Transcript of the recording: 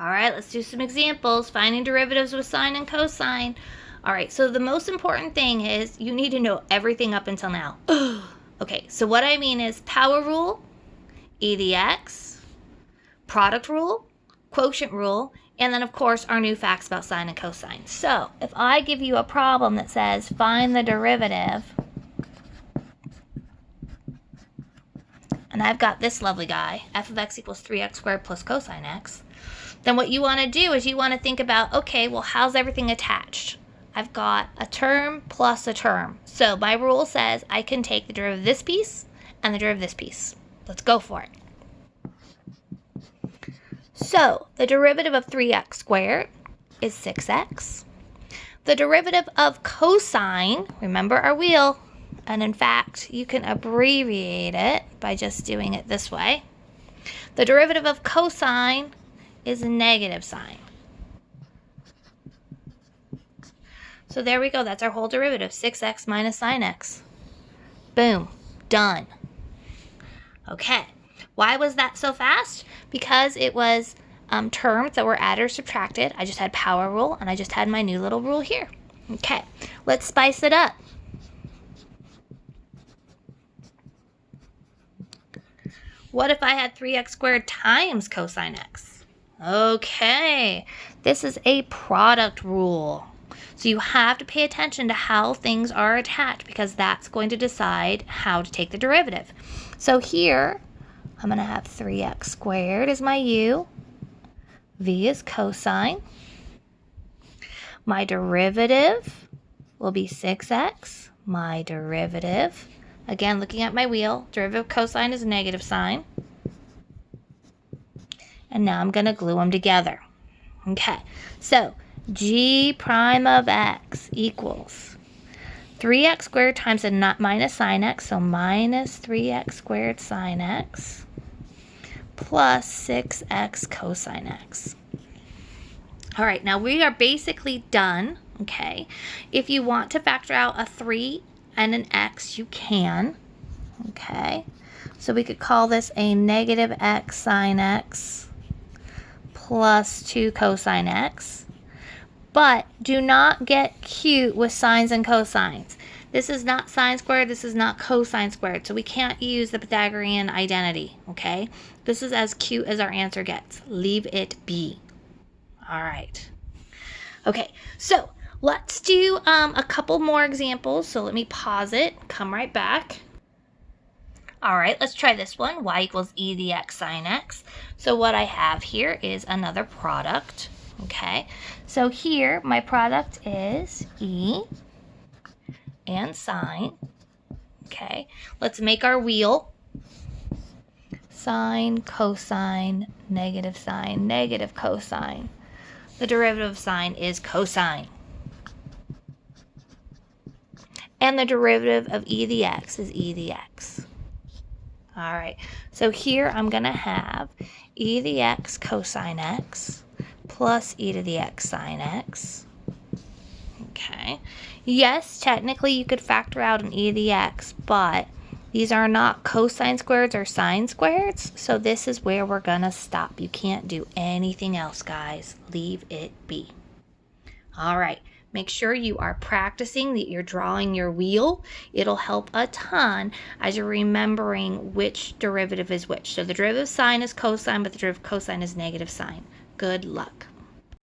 All right, let's do some examples. Finding derivatives with sine and cosine. All right, so the most important thing is you need to know everything up until now. Okay, so what I mean is power rule, e to the x, product rule, quotient rule, and then of course our new facts about sine and cosine. So if I give you a problem that says find the derivative, and I've got this lovely guy, f of x equals 3x squared plus cosine x, then what you want to do is you want to think about, okay, well, how's everything attached? I've got a term plus a term. So my rule says I can take the derivative of this piece and the derivative of this piece. Let's go for it. So the derivative of 3x squared is 6x. The derivative of cosine, remember our wheel, and in fact, you can abbreviate it by just doing it this way. The derivative of cosine is a negative sign. So there we go. That's our whole derivative, 6x minus sine x. Boom. Done. Okay. Why was that so fast? Because it was terms that were added or subtracted. I just had power rule, and I just had my new little rule here. Okay. Let's spice it up. What if I had 3x squared times cosine x? Okay. This is a product rule. So you have to pay attention to how things are attached because that's going to decide how to take the derivative. So here, I'm going to have 3x squared as my u. V is cosine. My derivative will be 6x. My derivative, again, looking at my wheel, derivative of cosine is a negative sign. And now I'm going to glue them together. Okay, so g prime of x equals 3x squared times a minus sine x, so minus 3x squared sine x plus 6x cosine x. All right, now we are basically done, okay? If you want to factor out a 3 and an x, you can, okay? So we could call this a negative x sine x plus 2 cosine x. But do not get cute with sines and cosines. This is not sine squared, this is not cosine squared, so we can't use the Pythagorean identity, okay? This is as cute as our answer gets. Leave it be. All right. Okay, so let's do a couple more examples. So let me pause it, come right back. All right, let's try this one. Y equals e to the x sine x. So what I have here is another product. Okay, so here my product is e and sine. Okay, let's make our wheel. Sine, cosine, negative cosine. The derivative of sine is cosine. And the derivative of e to the x is e to the x. All right, so here I'm going to have e to the x cosine x plus e to the x sine x. Okay. Yes, technically you could factor out an e to the x, but these are not cosine squareds or sine squareds, so this is where we're going to stop. You can't do anything else, guys. Leave it be. All right. Make sure you are practicing, that you're drawing your wheel. It'll help a ton as you're remembering which derivative is which. So the derivative of sine is cosine, but the derivative of cosine is negative sine. Good luck.